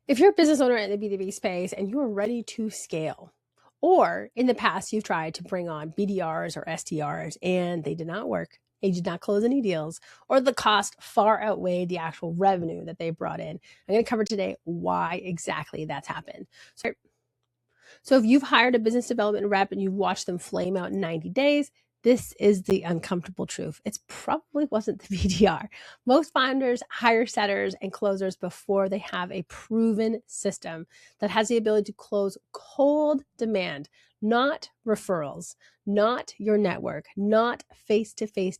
If you're a business owner in the B2B space and you are ready to scale, or in the past you've tried to bring on BDRs or SDRs and they did not work, they did not close any deals, or the cost far outweighed the actual revenue that they brought in, I'm going to cover today why exactly that's happened. So if you've hired a business development rep and you've watched them flame out in 90 days, this is the uncomfortable truth. It probably wasn't the BDR. Most founders hire setters and closers before they have a proven system that has the ability to close cold demand, not referrals, not your network, not face-to-face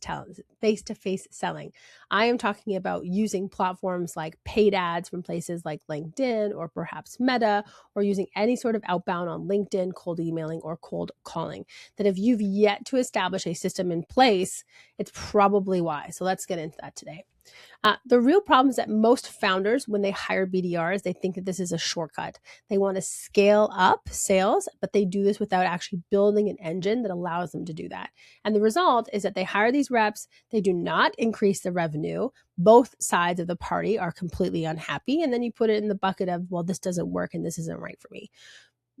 selling. I am talking about using platforms like paid ads from places like LinkedIn or perhaps Meta, or using any sort of outbound on LinkedIn, cold emailing, or cold calling. That if you've yet to establish a system in place, it's probably why. So let's get into that today. The real problem is that most founders, when they hire BDRs, they think that this is a shortcut. They want to scale up sales, but they do this without actually building an engine that allows them to do that. And the result is that they hire these reps, they do not increase the revenue. Both sides of the party are completely unhappy. And then you put it in the bucket of, well, this doesn't work and this isn't right for me.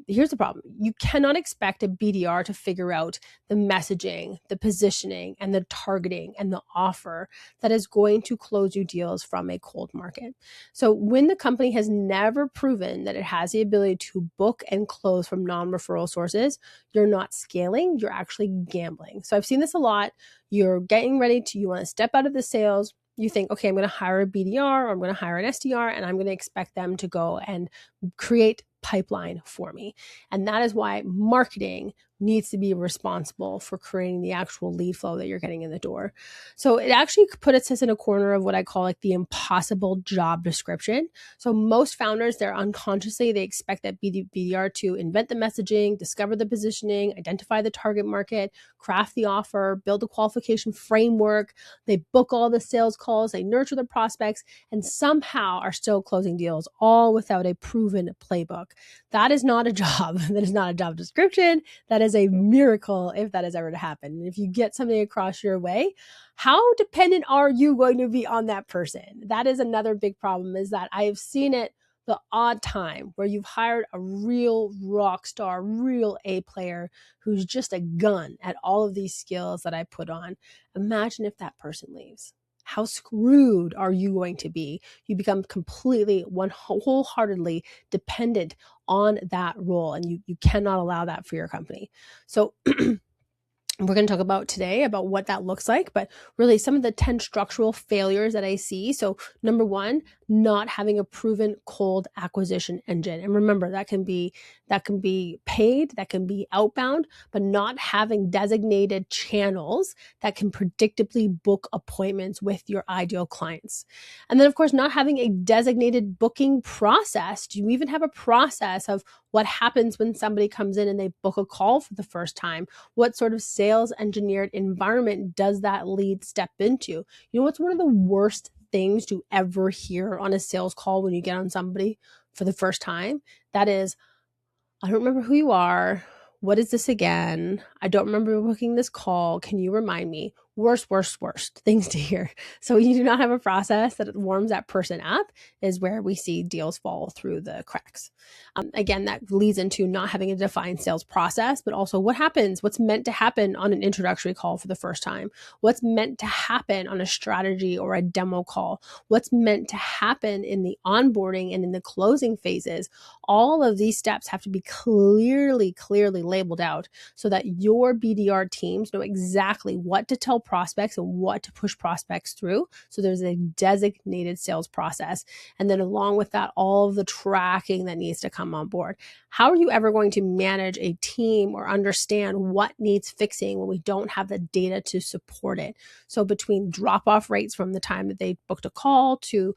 Here's the problem. You cannot expect a BDR to figure out the messaging, the positioning, and the targeting and the offer that is going to close you deals from a cold market. So when the company has never proven that it has the ability to book and close from non-referral sources, you're not scaling, you're actually gambling. So I've seen this a lot. You're getting ready to, you want to step out of the sales. You think, okay, I'm going to hire a BDR or I'm going to hire an SDR and I'm going to expect them to go and create pipeline for me. And that is why marketing needs to be responsible for creating the actual lead flow that you're getting in the door. So it actually puts us in a corner of what I call like the impossible job description. So most founders, they're unconsciously, they expect that BDR to invent the messaging, discover the positioning, identify the target market, craft the offer, build a qualification framework. They book all the sales calls, they nurture the prospects, and somehow are still closing deals, all without a proven playbook. That is not a job. That is not a job description. That is a miracle if that is ever to happen. And if you get something across your way, how dependent are you going to be on that person? That is another big problem, is that I have seen it the odd time where you've hired a real rock star, real A player who's just a gun at all of these skills that I put on. Imagine if that person leaves. How screwed are you going to be? You become completely, wholeheartedly dependent on that role, and you cannot allow that for your company. So we're going to talk about today about what that looks like, but really some of the 10 structural failures that I see. So number one, not having a proven cold acquisition engine. And remember, that can be paid, that can be outbound, but not having designated channels that can predictably book appointments with your ideal clients. And then of course, not having a designated booking process. Do you even have a process of what happens when somebody comes in and they book a call for the first time? What sort of sales engineered environment does that lead step into? You know what's one of the worst things to ever hear on a sales call when you get on somebody for the first time? That is, I don't remember who you are. What is this again? I don't remember booking this call. Can you remind me? Worst things to hear. So you do not have a process that warms that person up is where we see deals fall through the cracks. Again, that leads into not having a defined sales process, but also what happens, what's meant to happen on an introductory call for the first time, what's meant to happen on a strategy or a demo call, what's meant to happen in the onboarding and in the closing phases. All of these steps have to be clearly labeled out so that your BDR teams know exactly what to tell prospects and what to push prospects through. So there's a designated sales process. And then along with that, all of the tracking that needs to come on board. How are you ever going to manage a team or understand what needs fixing when we don't have the data to support it? So between drop-off rates from the time that they booked a call to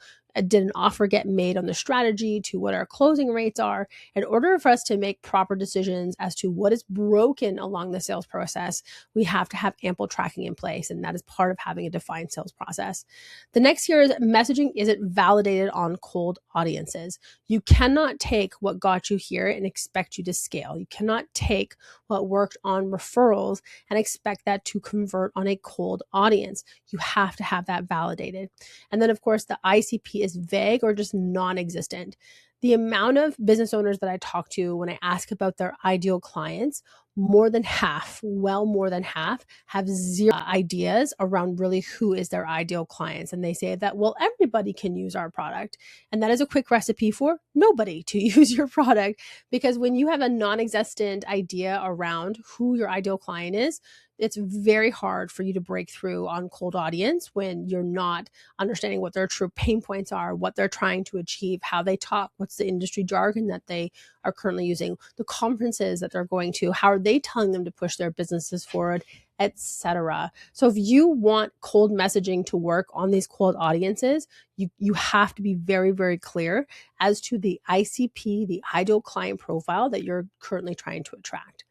did an offer get made on the strategy to what our closing rates are, in order for us to make proper decisions as to what is broken along the sales process, we have to have ample tracking in place. And that is part of having a defined sales process. The next here is messaging isn't validated on cold audiences. You cannot take what got you here and expect you to scale. You cannot take what worked on referrals and expect that to convert on a cold audience. You have to have that validated. And then of course the ICP is vague or just non-existent. The amount of business owners that I talk to when I ask about their ideal clients, more than half, well more than half, have zero ideas around really who is their ideal clients. And they say that, well, everybody can use our product. And that is a quick recipe for nobody to use your product. Because when you have a non-existent idea around who your ideal client is, it's very hard for you to break through on cold audience when you're not understanding what their true pain points are, what they're trying to achieve, how they talk, what's the industry jargon that they are currently using, the conferences that they're going to, how are they telling them to push their businesses forward, etc. So if you want cold messaging to work on these cold audiences, you have to be very, very clear as to the ICP, the ideal client profile that you're currently trying to attract.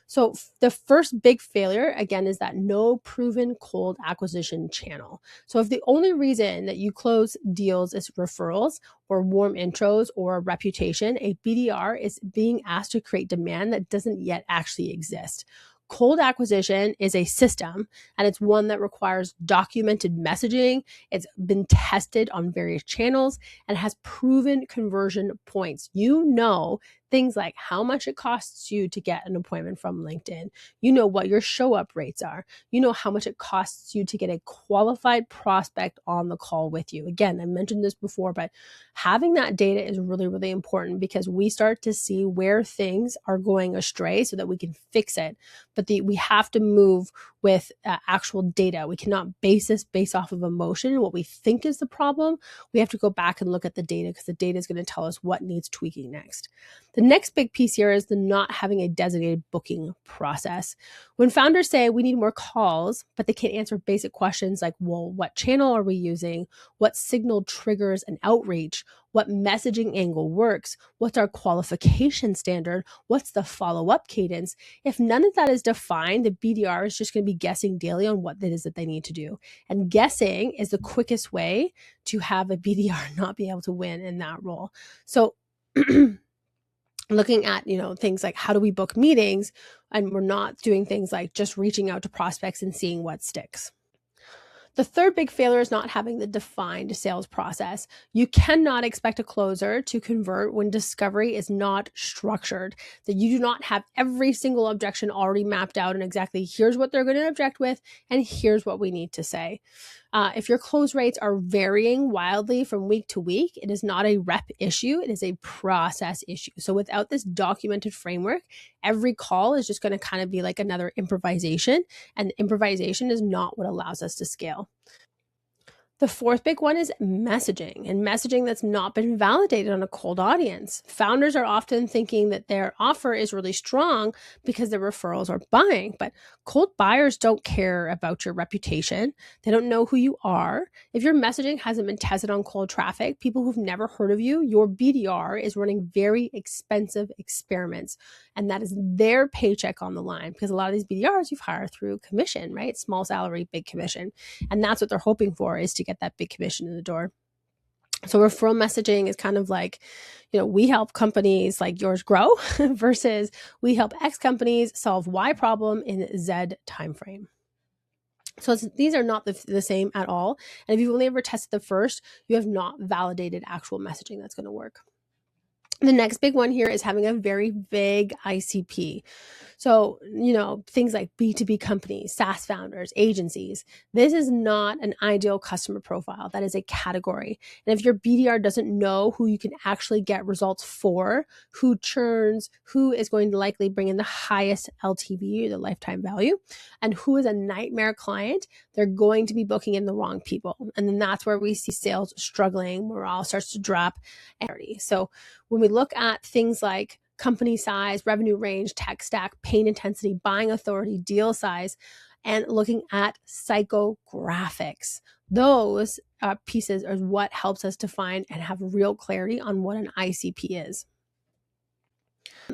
So the first big failure, again, is that no proven cold acquisition channel. So if the only reason that you close deals is referrals or warm intros or a reputation, a BDR is being asked to create demand that doesn't yet actually exist. Cold acquisition is a system, and it's one that requires documented messaging. It's been tested on various channels and has proven conversion points. You know things like how much it costs you to get an appointment from LinkedIn. You know what your show up rates are. You know how much it costs you to get a qualified prospect on the call with you. Again, I mentioned this before, but having that data is really, really important because we start to see where things are going astray so that we can fix it. But we have to move with actual data. We cannot base off of emotion and what we think is the problem. We have to go back and look at the data because the data is going to tell us what needs tweaking next. The next big piece here is the not having a designated booking process. When founders say we need more calls, but they can't answer basic questions like, well, what channel are we using? What signal triggers an outreach? What messaging angle works? What's our qualification standard? What's the follow-up cadence? If none of that is defined, the BDR is just going to be guessing daily on what it is that they need to do. And guessing is the quickest way to have a BDR not be able to win in that role. So looking at, things like how do we book meetings, and we're not doing things like just reaching out to prospects and seeing what sticks. The third big failure is not having the defined sales process. You cannot expect a closer to convert when discovery is not structured, that you do not have every single objection already mapped out and exactly here's what they're going to object with and here's what we need to say. If your close rates are varying wildly from week to week, it is not a rep issue, it is a process issue. So without this documented framework, every call is just going to kind of be like another improvisation, and improvisation is not what allows us to scale. The fourth big one is messaging, and messaging that's not been validated on a cold audience. Founders are often thinking that their offer is really strong because their referrals are buying, but cold buyers don't care about your reputation. They don't know who you are. If your messaging hasn't been tested on cold traffic, people who've never heard of you, your BDR is running very expensive experiments, and that is their paycheck on the line because a lot of these BDRs you've hired through commission, right? Small salary, big commission. And that's what they're hoping for, is to get that big commission in the door. So referral messaging is kind of like, we help companies like yours grow versus we help X companies solve Y problem in Z timeframe. So these are not the same at all. And if you've only ever tested the first, you have not validated actual messaging that's going to work. The next big one here is having a very vague ICP. So, things like B2B companies, SaaS founders, agencies, this is not an ideal customer profile. That is a category. And if your BDR doesn't know who you can actually get results for, who churns, who is going to likely bring in the highest LTV, or the lifetime value, and who is a nightmare client, they're going to be booking in the wrong people. And then that's where we see sales struggling, morale starts to drop. So when we look at things like company size, revenue range, tech stack, pain intensity, buying authority, deal size, and looking at psychographics, those pieces are what helps us define and have real clarity on what an ICP is.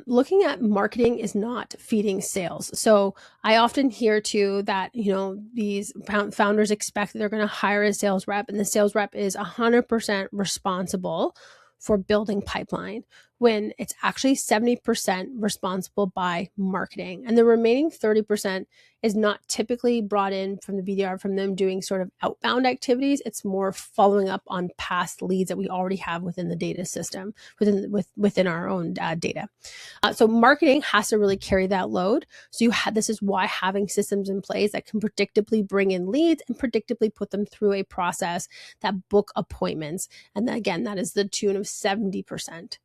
Looking at marketing is not feeding sales. So I often hear too that, these founders expect that they're going to hire a sales rep, and the sales rep is 100% responsible for building pipeline. when it's actually 70% responsible by marketing. And the remaining 30% is not typically brought in from the BDR from them doing sort of outbound activities. It's more following up on past leads that we already have within the data system, within our own data. So marketing has to really carry that load. So this is why having systems in place that can predictably bring in leads and predictably put them through a process that book appointments. And again, that is the tune of 70%.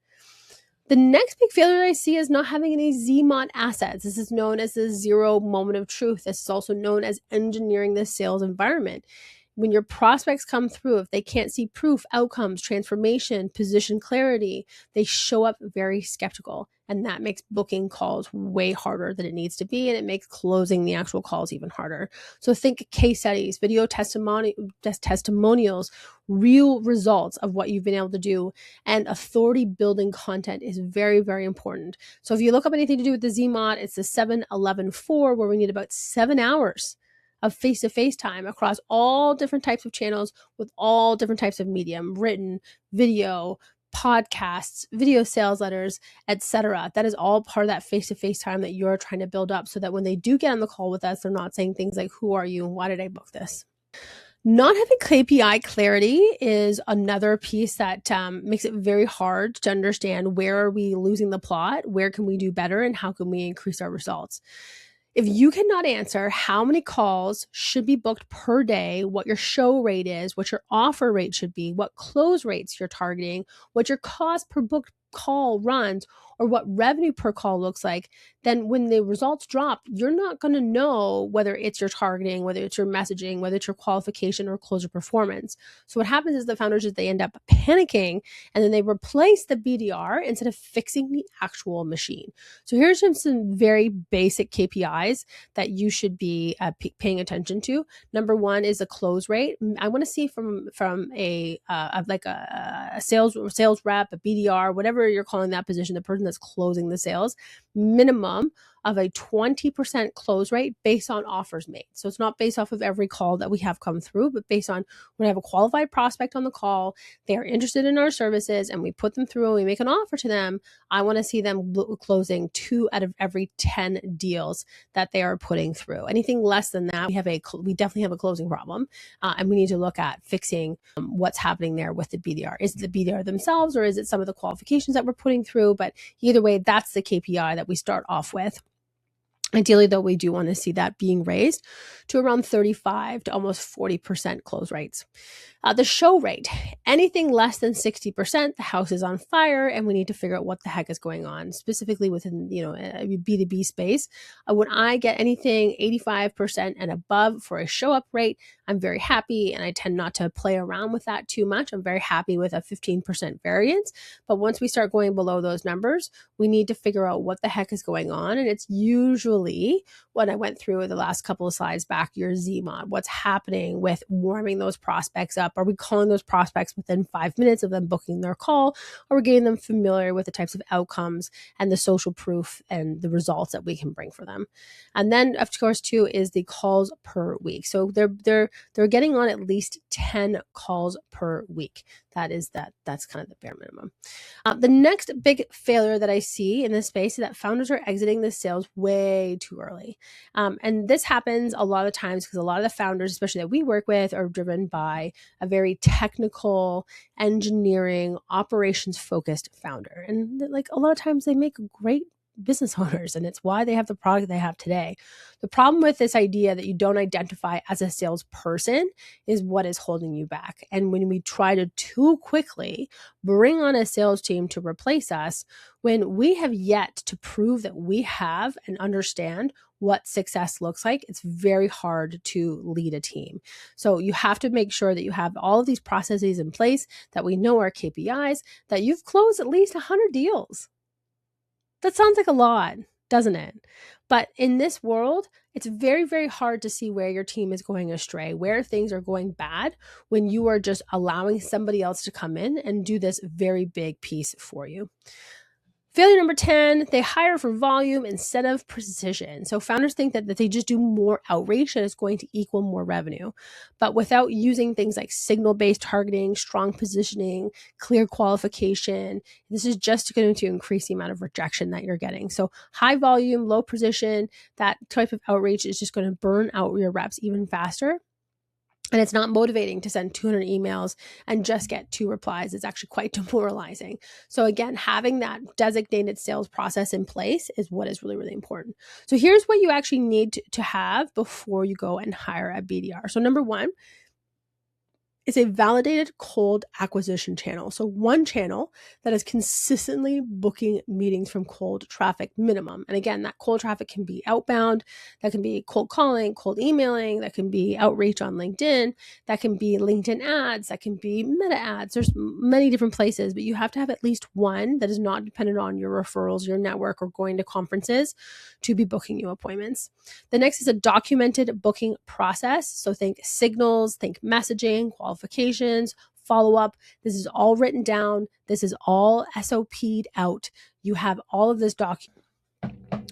The next big failure I see is not having any ZMOT assets. This is known as the zero moment of truth. This is also known as engineering the sales environment. When your prospects come through, if they can't see proof, outcomes, transformation, position clarity, they show up very skeptical. And that makes booking calls way harder than it needs to be. And it makes closing the actual calls even harder. So think case studies, video testimonials, real results of what you've been able to do. And authority building content is very, very important. So if you look up anything to do with the ZMOT, it's the 7-11-4, where we need about 7 hours of face-to-face time across all different types of channels with all different types of medium, written, video, podcasts, video sales letters, etc. That is all part of that face-to-face time that you're trying to build up so that when they do get on the call with us, they're not saying things like, who are you and why did I book this? Not having KPI clarity is another piece that makes it very hard to understand where are we losing the plot, where can we do better, and how can we increase our results. If you cannot answer how many calls should be booked per day, what your show rate is, what your offer rate should be, what close rates you're targeting, what your cost per booked call runs, or what revenue per call looks like, then when the results drop, you're not going to know whether it's your targeting, whether it's your messaging, whether it's your qualification or closure performance. So what happens is the founders they end up panicking and then they replace the BDR instead of fixing the actual machine. So here's some very basic KPIs that you should be paying attention to. Number one is a close rate. I want to see from a sales rep, a BDR, whatever you're calling that position, the person that's closing the sales, minimum of a 20% close rate based on offers made. So it's not based off of every call that we have come through, but based on when I have a qualified prospect on the call, they are interested in our services and we put them through and we make an offer to them. I want to see them closing 2 out of every 10 deals that they are putting through. Anything less than that, we definitely have a closing problem. And we need to look at fixing what's happening there with the BDR. Is it the BDR themselves or is it some of the qualifications that we're putting through? But either way, that's the KPI that we start off with. Ideally, though, we do want to see that being raised to around 35 to almost 40% close rates. The show rate, anything less than 60%, the house is on fire and we need to figure out what the heck is going on, specifically within a B2B space. When I get anything 85% and above for a show up rate, I'm very happy and I tend not to play around with that too much. I'm very happy with a 15% variance. But once we start going below those numbers, we need to figure out what the heck is going on. And it's usually what I went through the last couple of slides back, your ZMOD, what's happening with warming those prospects up. Are we calling those prospects within 5 minutes of them booking their call? Or are we getting them familiar with the types of outcomes and the social proof and the results that we can bring for them? And then, of course, too, is the calls per week. So they're getting on at least 10 calls per week. That's kind of the bare minimum. The next big failure that I see in this space is that founders are exiting the sales way too early. And this happens a lot of times because a lot of the founders, especially that we work with, are driven by a very technical, engineering, operations focused founder. And like a lot of times they make great business owners, and it's why they have the product they have today. The problem with this idea that you don't identify as a salesperson is what is holding you back. And when we try to too quickly bring on a sales team to replace us, when we have yet to prove that we have and understand what success looks like, it's very hard to lead a team. So you have to make sure that you have all of these processes in place, that we know our KPIs, that you've closed at least 100 deals. That sounds like a lot, doesn't it? But in this world, it's very, very hard to see where your team is going astray, where things are going bad when you are just allowing somebody else to come in and do this very big piece for you. Failure number 10, they hire for volume instead of precision. So founders think that they just do more outreach and it's going to equal more revenue. But without using things like signal-based targeting, strong positioning, clear qualification, this is just going to increase the amount of rejection that you're getting. So high volume, low precision, that type of outreach is just going to burn out your reps even faster. And it's not motivating to send 200 emails and just get 2 replies. It's actually quite demoralizing. So again, having that designated sales process in place is what is really, really important. So here's what you actually need to have before you go and hire a BDR. So number 1, is a validated cold acquisition channel. So one channel that is consistently booking meetings from cold traffic minimum. And again, that cold traffic can be outbound, that can be cold calling, cold emailing, that can be outreach on LinkedIn, that can be LinkedIn ads, that can be meta ads. There's many different places, but you have to have at least one that is not dependent on your referrals, your network, or going to conferences to be booking you appointments. The next is a documented booking process. So think signals, think messaging, qualifications, follow-up. This is all written down. This is all SOP'd out. You have all of this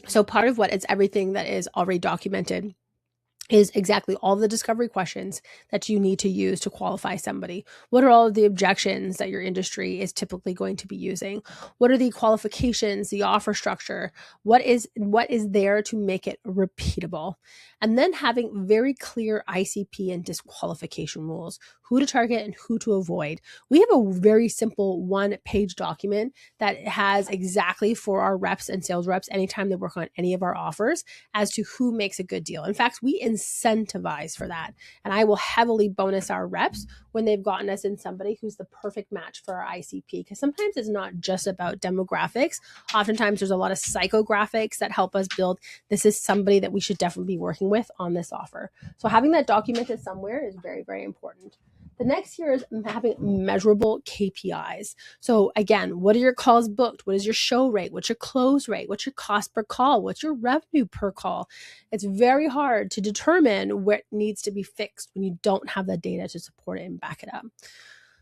So part of what is everything that is already documented is exactly all the discovery questions that you need to use to qualify somebody. What are all of the objections that your industry is typically going to be using? What are the qualifications, the offer structure? What is there to make it repeatable? And then having very clear ICP and disqualification rules, who to target and who to avoid. We have a very simple 1-page document that has exactly for our reps and sales reps, anytime they work on any of our offers, as to who makes a good deal. In fact, we incentivize for that. And I will heavily bonus our reps when they've gotten us in somebody who's the perfect match for our ICP. Because sometimes it's not just about demographics. Oftentimes there's a lot of psychographics that help us build, this is somebody that we should definitely be working with on this offer. So having that documented somewhere is very, very important. The next here is having measurable KPIs. So again, what are your calls booked? What is your show rate? What's your close rate? What's your cost per call? What's your revenue per call? It's very hard to determine what needs to be fixed when you don't have the data to support it and back it up.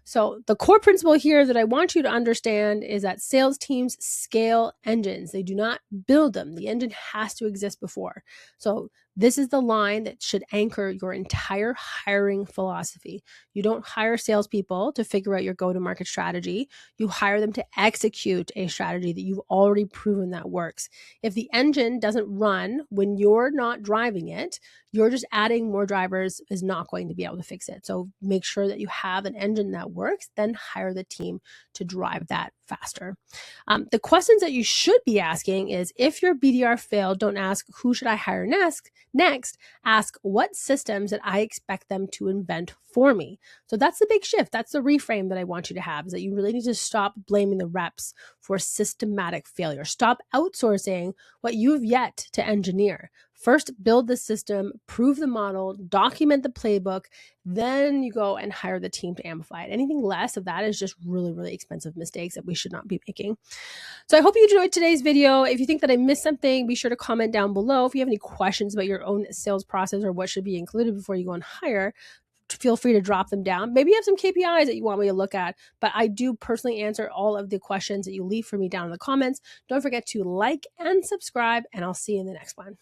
So the core principle here that I want you to understand is that sales teams scale engines. They do not build them. The engine has to exist before. So this is the line that should anchor your entire hiring philosophy. You don't hire salespeople to figure out your go-to-market strategy. You hire them to execute a strategy that you've already proven that works. If the engine doesn't run when you're not driving it, you're just adding more drivers is not going to be able to fix it. So make sure that you have an engine that works, then hire the team to drive that faster. The questions that you should be asking is, if your BDR failed, don't ask, who should I hire next? Ask, what systems that I expect them to invent for me? So that's the big shift. That's the reframe that I want you to have, is that you really need to stop blaming the reps for systematic failure. Stop outsourcing what you've yet to engineer. First, build the system, prove the model, document the playbook, then you go and hire the team to amplify it. Anything less of that is just really, really expensive mistakes that we should not be making. So I hope you enjoyed today's video. If you think that I missed something, be sure to comment down below. If you have any questions about your own sales process or what should be included before you go and hire, feel free to drop them down. Maybe you have some KPIs that you want me to look at, but I do personally answer all of the questions that you leave for me down in the comments. Don't forget to like and subscribe, and I'll see you in the next one.